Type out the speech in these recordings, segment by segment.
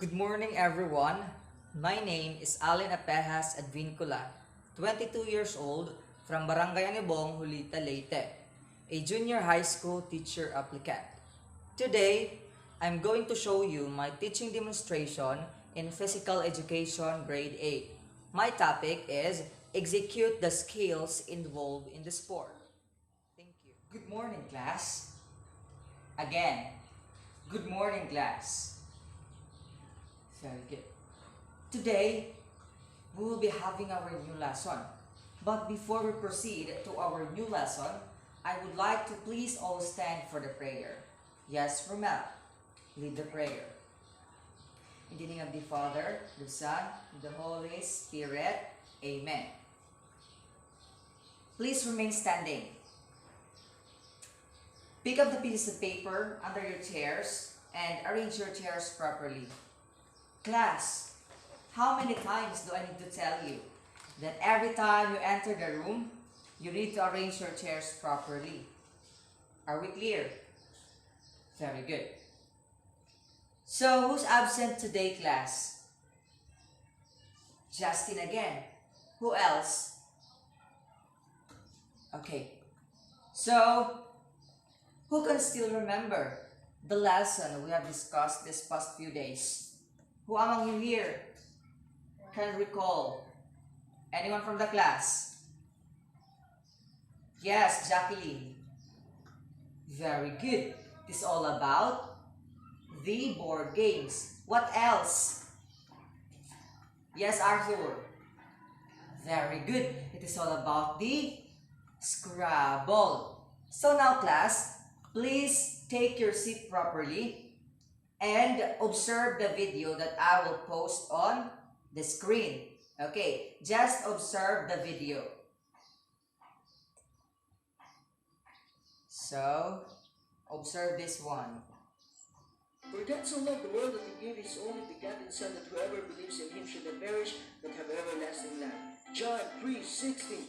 Good morning, everyone. My name is Allen Apejas Advincula, 22 years old, from Barangay Anibong, Hulita, Leyte, a junior high school teacher applicant. Today, I'm going to show you my teaching demonstration in Physical Education Grade 8. My topic is Execute the Skills Involved in the Sport. Thank you. Good morning, class. Again, good morning, class. Very good. Today, we will be having our new lesson. But before we proceed to our new lesson, I would like to please all stand for the prayer. Yes, Romel, lead the prayer. In the name of the Father, the Son, and the Holy Spirit. Amen. Please remain standing. Pick up the pieces of paper under your chairs and arrange your chairs properly. Class, how many times do I need to tell you that every time you enter the room, you need to arrange your chairs properly? Are we clear? Very good. So, who's absent today, class? Justin again. Who else? Okay. So, who can still remember the lesson we have discussed this past few days? Who among you here can recall? Anyone from the class? Yes, Jacqueline. Very good. It is all about the board games. What else? Yes, Arthur. Very good. It is all about the Scrabble. So now, class, please take your seat properly and observe the video that I will post on the screen. Okay, just observe the video. So, observe this one. For God so loved the world that he gave his only begotten Son, that whoever believes in him should not perish, but have everlasting life. John 3:16.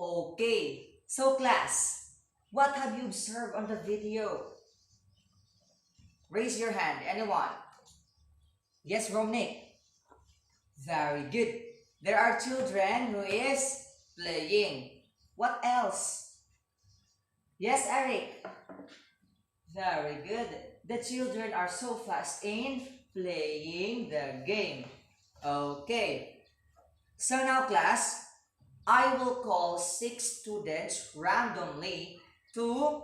Okay, so class, what have you observed on the video? Raise your hand, anyone? Yes, Romnick. Very good. There are children who is playing. What else? Yes, Eric. Very good. The children are so fast in playing the game. Okay. So now, class, I will call 6 students randomly to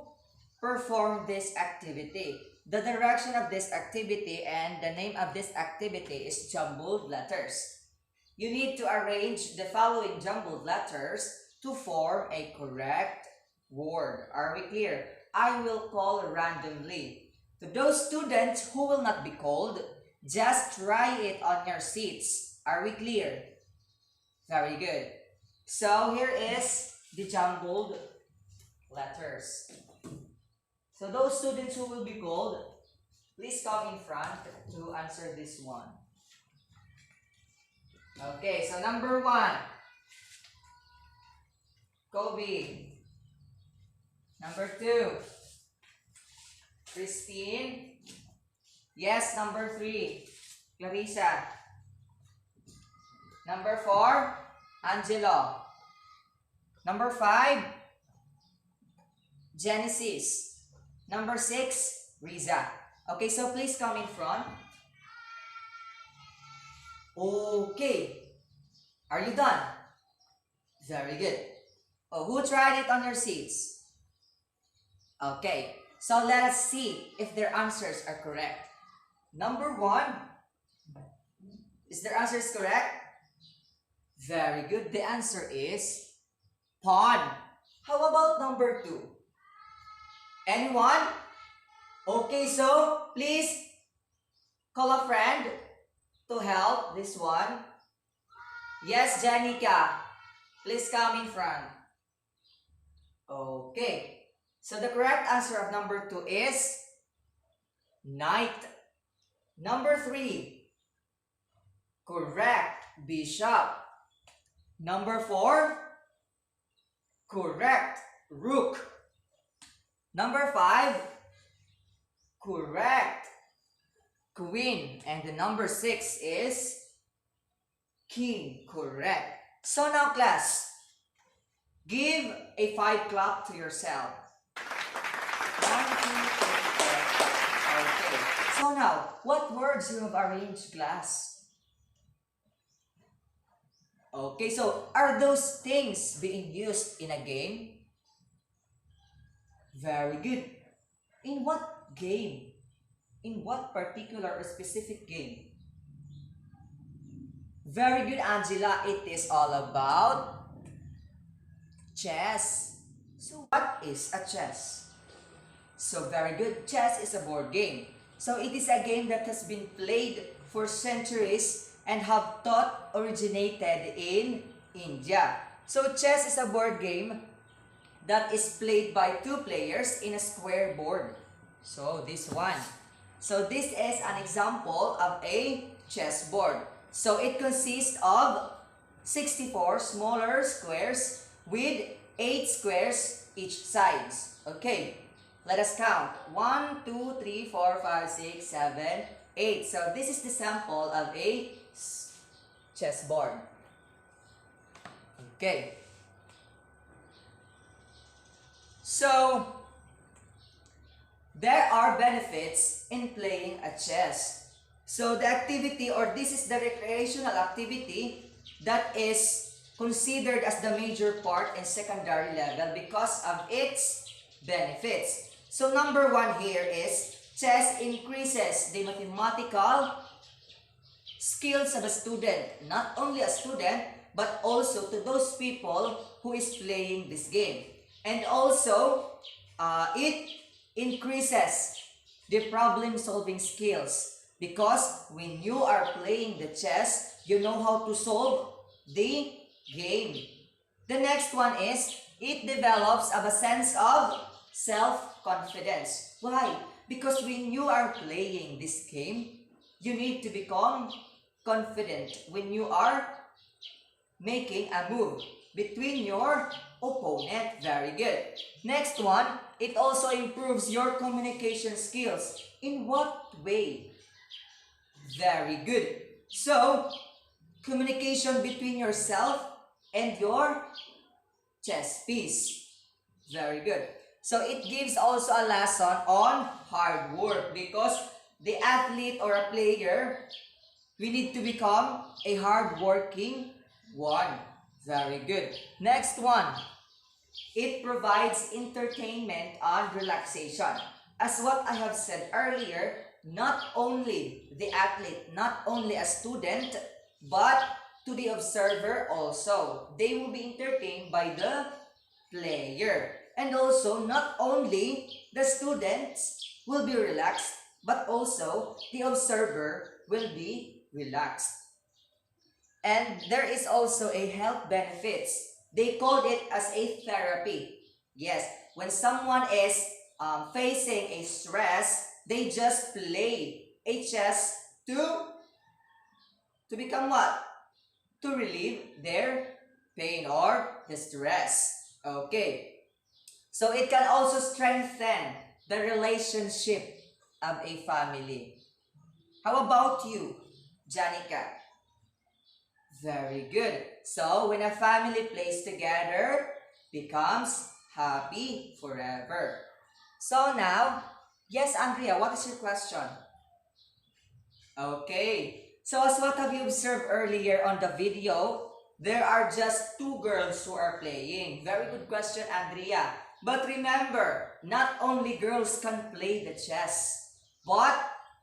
perform this activity. The direction of this activity and the name of this activity is Jumbled Letters. You need to arrange the following jumbled letters to form a correct word. Are we clear? I will call randomly. To those students who will not be called, just try it on your seats. Are we clear? Very good. So here is the jumbled letters. So those students who will be called, please come in front to answer this one. Okay, so number 1, Kobe. Number 2, Christine. Yes, number 3, Clarissa. Number 4, Angelo. Number 5, Genesis. Number 6, Riza. Okay, so please come in front. Okay. Are you done? Very good. Oh, who tried it on your seats? Okay, so let us see if their answers are correct. Number 1, is their answers correct? Very good. The answer is pond. How about number 2? Anyone? Okay, so please call a friend to help this one. Yes, Janica. Please come in front. Okay. So the correct answer of number 2 is knight. Number 3. Correct. Bishop. Number 4. Correct. Rook. Number 5. Correct. Queen. And the number 6 is king. Correct. So now class, give a 5 clap to yourself. 1, 2, 3, 4, 5. Okay. So now, what words you have arranged, class? Okay, so are those things being used in a game? Very good. In what game? In what particular or specific game? Very good, Angela. It is all about chess. So what is a chess? So very good. Chess is a board game. So it is a game that has been played for centuries and have thought originated in India. So chess is a board game that is played by 2 players in a square board. So this one. So this is an example of a chess board. So it consists of 64 smaller squares with 8 squares each sides. Okay, let us count. 1, 2, 3, 4, 5, 6, 7, 8. So this is the sample of a chessboard. Okay. So there are benefits in playing a chess. So the activity, or this is the recreational activity that is considered as the major part in secondary level because of its benefits. So number 1 here is chess increases the mathematical skills of a student. Not only a student, but also to those people who is playing this game. And also, it increases the problem-solving skills. Because when you are playing the chess, you know how to solve the game. The next one is, it develops a sense of self-confidence. Why? Because when you are playing this game, you need to become confident when you are making a move between your opponent. Very good. Next one, it also improves your communication skills. In what way? Very good. So, communication between yourself and your chess piece. Very good. So, it gives also a lesson on hard work because the athlete or a player, we need to become a hard-working one. Very good. Next one. It provides entertainment and relaxation. As what I have said earlier, not only the athlete, not only a student, but to the observer also. They will be entertained by the player. And also, not only the students will be relaxed, but also the observer will be relaxed. And there is also a health benefits. They called it as a therapy. Yes, when someone is facing a stress, they just play a chess to become what? To relieve their pain or the stress. Okay. So it can also strengthen the relationship of a family. How about you, Janica? Very good. So when a family plays together, becomes happy forever. So now, yes, Andrea, what is your question? Okay. So as what have you observed earlier on the video, there are just 2 girls who are playing? Very good question, Andrea. But remember, not only girls can play the chess, but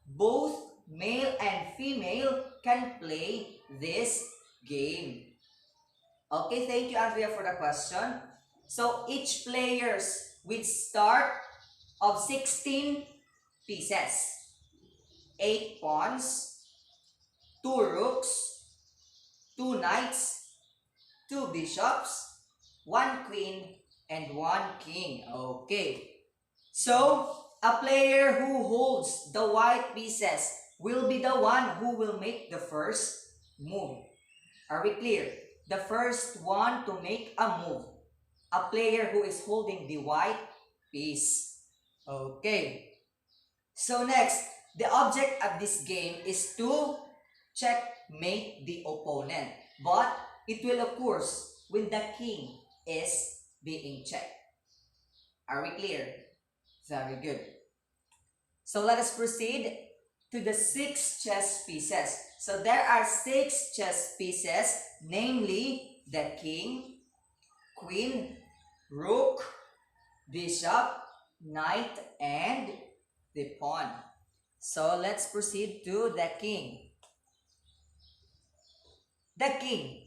both male and female can play this game. Okay, thank you, Andrea, for the question. So each players will start of 16 pieces. 8 pawns, 2 rooks, 2 knights, 2 bishops, 1 queen, and 1 king. Okay. So, a player who holds the white pieces will be the one who will make the first move. Are we clear? The first one to make a move. A player who is holding the white piece. Okay. So next, the object of this game is to checkmate the opponent. But it will occur when the king is being checked. Are we clear? Very good. So let us proceed to the 6 chess pieces. So there are 6 chess pieces, namely the king, queen, rook, bishop, knight, and the pawn. So let's proceed to the king. The king.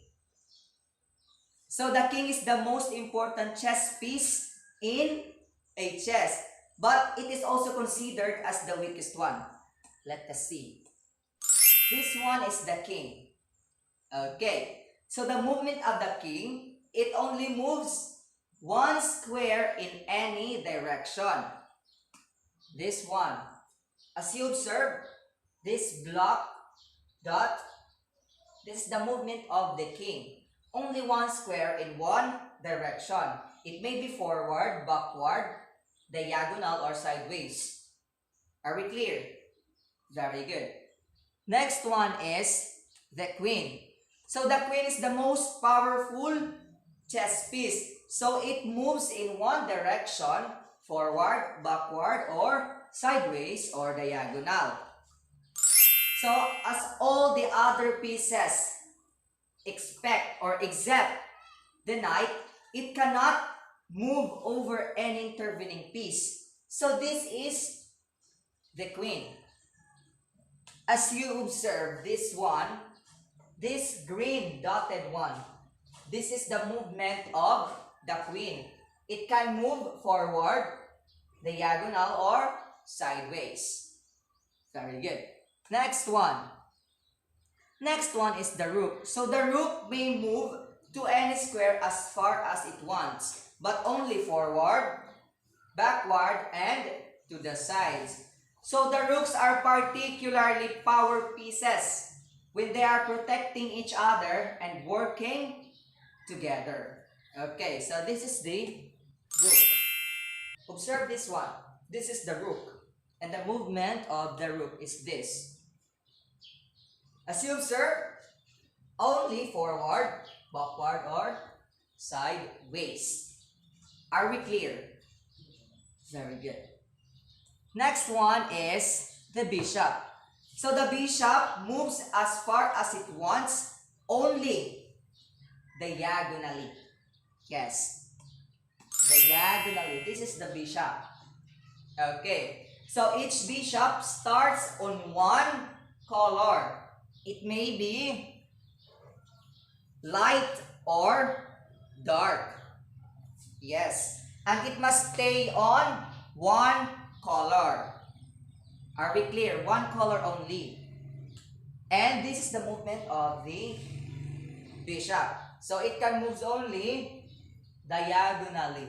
So the king is the most important chess piece in a chess, but it is also considered as the weakest one. Let us see. This one is the king. Okay. So the movement of the king, it only moves 1 square in any direction. This one. As you observe, this block dot, this is the movement of the king. Only 1 square in one direction. It may be forward, backward, diagonal, or sideways. Are we clear? Very good. Next one is the queen. So the queen is the most powerful chess piece. So it moves in one direction, forward, backward, or sideways, or diagonal. So as all the other pieces except the knight, it cannot move over any intervening piece. So this is the queen. As you observe this one, this green dotted one, this is the movement of the queen. It can move forward, diagonal, or sideways. Very good. Next one. Next one is the rook. So the rook may move to any square as far as it wants, but only forward, backward, and to the sides. So the rooks are particularly power pieces when they are protecting each other and working together. Okay, so this is the rook. Observe this one. This is the rook. And the movement of the rook is this. As you observe, only forward, backward, or sideways. Are we clear? Very good. Next one is the bishop. So the bishop moves as far as it wants, only diagonally. Yes. Diagonally. This is the bishop. Okay. So each bishop starts on one color. It may be light or dark. Yes. And it must stay on one color. Are we clear? One color only. And this is the movement of the bishop. So it can move only diagonally.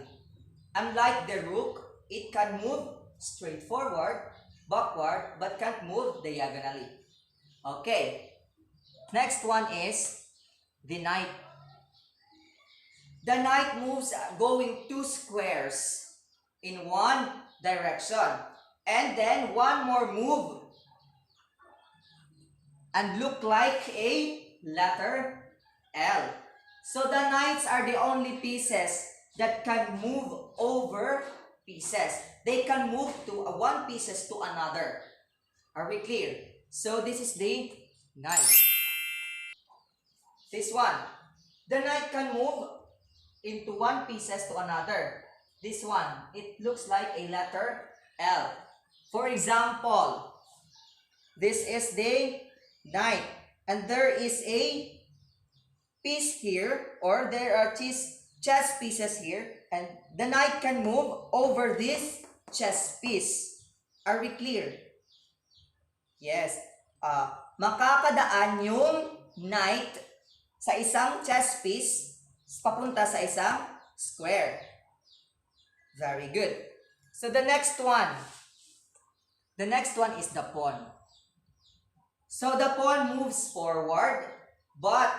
Unlike the rook, it can move straight forward, backward, but can't move diagonally. Okay. Next one is the knight. The knight moves going 2 squares in one direction. And then one more move and look like a letter L. So the knights are the only pieces that can move over pieces. They can move to one pieces to another. Are we clear? So this is the knight. This one. The knight can move into one pieces to another. This one, it looks like a letter L. For example, this is the knight, and there is a piece here, or there are chess pieces here, and the knight can move over this chess piece. Are we clear? Yes. Makakadaan yung knight sa isang chess piece papunta sa isang square. Very good. So the next one is the pawn. So the pawn moves forward but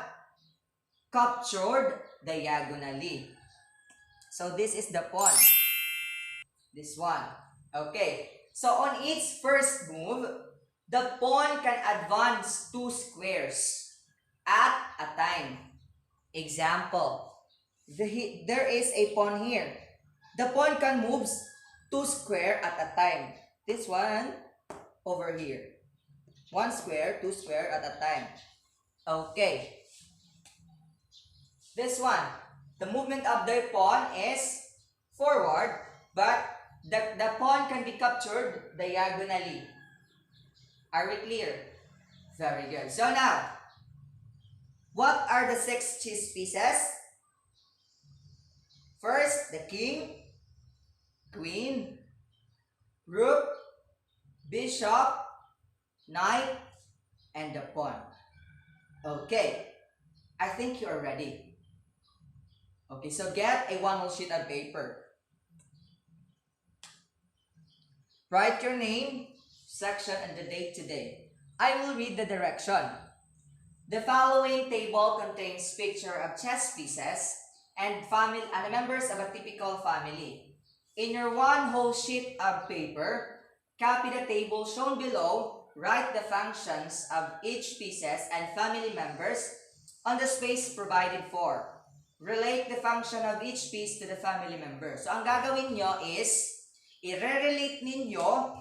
captured diagonally. So this is the pawn. This one. Okay. So on its first move, the pawn can advance 2 squares at a time. Example, there is a pawn here. The pawn can move 2 squares at a time. This one over here. 1 square, 2 square at a time. Okay. This one, the movement of the pawn is forward, but the pawn can be captured diagonally. Are we clear? Very good. So now, what are the 6 chess pieces? First, the king, queen, rook, bishop, knight, and the pawn. Okay, I think you are ready. Okay, so get a 1 whole sheet of paper. Write your name, section, and the date today. I will read the direction. The following table contains picture of chess pieces and family and members of a typical family. In your 1 whole sheet of paper, copy the table shown below. Write the functions of each pieces and family members on the space provided for. Relate the function of each piece to the family member. So, ang gagawin nyo is, i-relate ninyo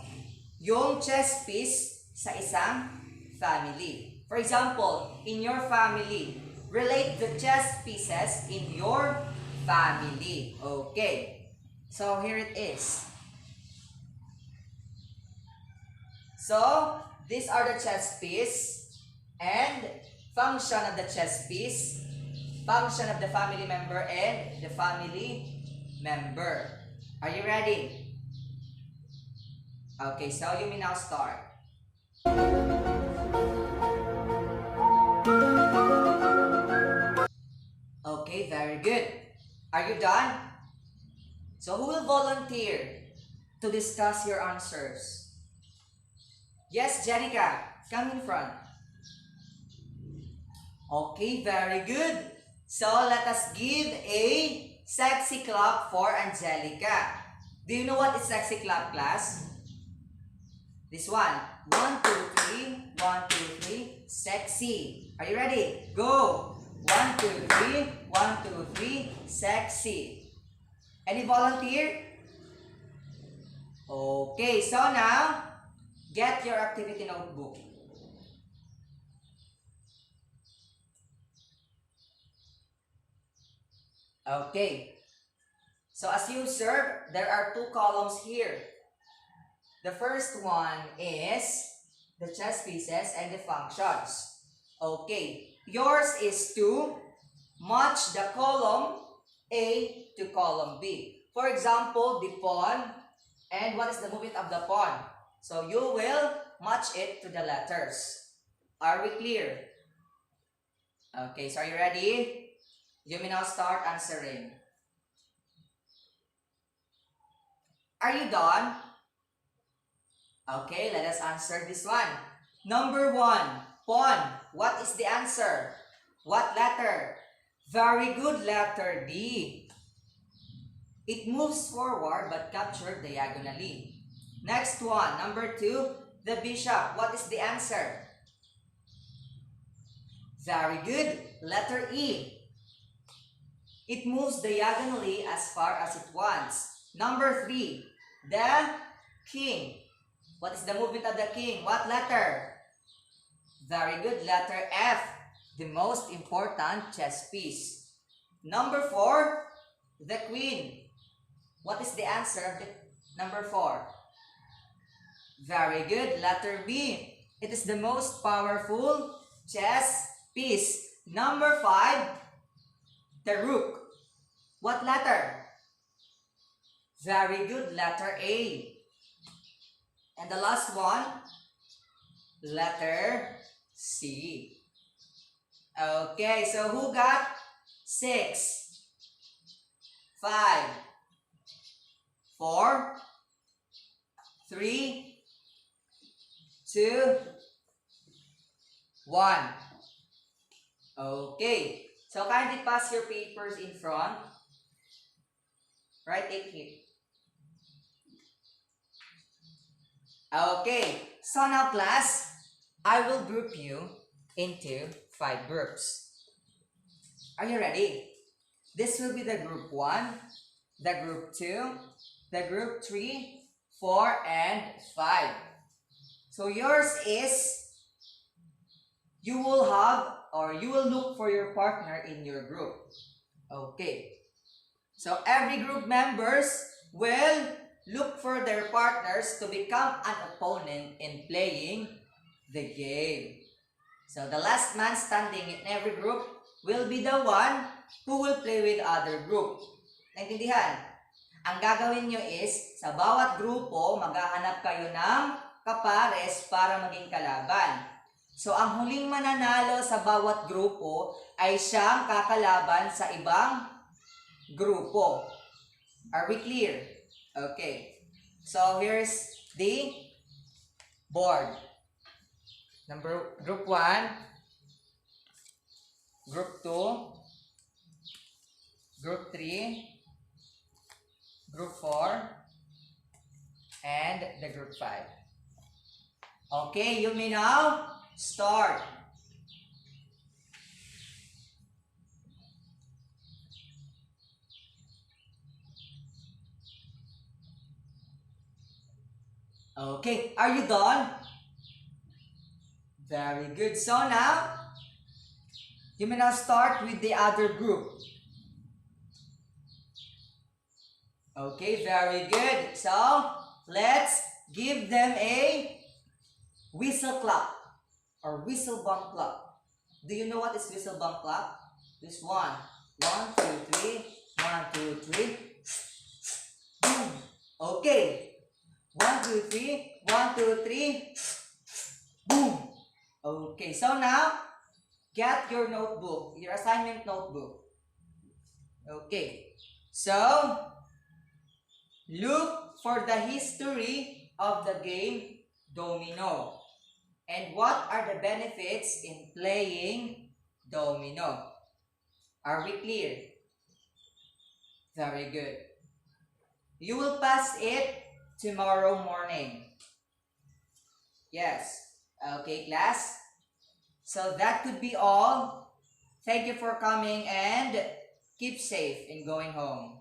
yung chess piece sa isang family. For example, in your family, relate the chess pieces in your family. Okay. So, here it is. So, these are the chess piece and function of the chess piece, function of the family member, and the family member. Are you ready? Okay, so you may now start. Okay, very good. Are you done? So who will volunteer to discuss your answers? Yes, Jenica, come in front. Okay, very good. So let us give a sexy clap for Angelica. Do you know what is sexy clap, class? This one. 1, 2, 3. 1, 2, 3. Sexy. Are you ready? Go. 1, 2, 3. 1, 2, 3. Sexy. Any volunteer? Okay, so now, get your activity notebook. Okay. So as you observe, there are 2 columns here. The first one is the chess pieces and the functions. Okay. Yours is to match the column A to column B. For example, the pawn, and what is the movement of the pawn? So you will match it to the letters. Are we clear? Okay, so are you ready? You may now start answering. Are you done? Okay, let us answer this one. Number 1, pawn. What is the answer? What letter? Very good, letter D. It moves forward but captured diagonally. Next one, number 2, the bishop. What is the answer? Very good, letter E. It moves diagonally as far as it wants. Number 3, the king. What is the movement of the king? What letter? Very good, letter F. the most important chess piece. Number 4, the queen. What is the answer of the number 4? Very good. Letter B. It is the most powerful chess piece. Number 5, the rook. What letter? Very good. Letter A. And the last one, letter C. Okay, so who got 6, 5, 4, 3, 2, 1. Okay, so kindly pass your papers in front. Write it here. Okay, so now class, I will group you into 5 groups. Are you ready? This will be the group 1, the group 2, the group 3, 4, and 5. So yours is, you will look for your partner in your group. Okay. So every group members will look for their partners to become an opponent in playing the game. So the last man standing in every group will be the one who will play with other group. Naintindihan? Ang gagawin nyo is, sa bawat grupo, maghahanap kayo ng kapares para maging kalaban. So ang huling mananalo sa bawat grupo ay siyang kakalaban sa ibang grupo. Are we clear? Okay. So here's the board. Group 1, Group 2, Group 3, Group 4, and the Group 5. Okay, you may now start. Okay, are you done? Very good. So now, you may now start with the other group. Okay, very good. So, let's give them a whistle clap or whistle bump clap. Do you know what is whistle bump clap? This one. 1, 2, 3. 1, 2, 3. Boom. Okay. 1, 2, 3. 1, 2, 3. Boom. Okay, so now, get your notebook, your assignment notebook. Okay, so, look for the history of the game domino. And what are the benefits in playing domino? Are we clear? Very good. You will pass it tomorrow morning. Yes. Okay, class. So that could be all. Thank you for coming and keep safe in going home.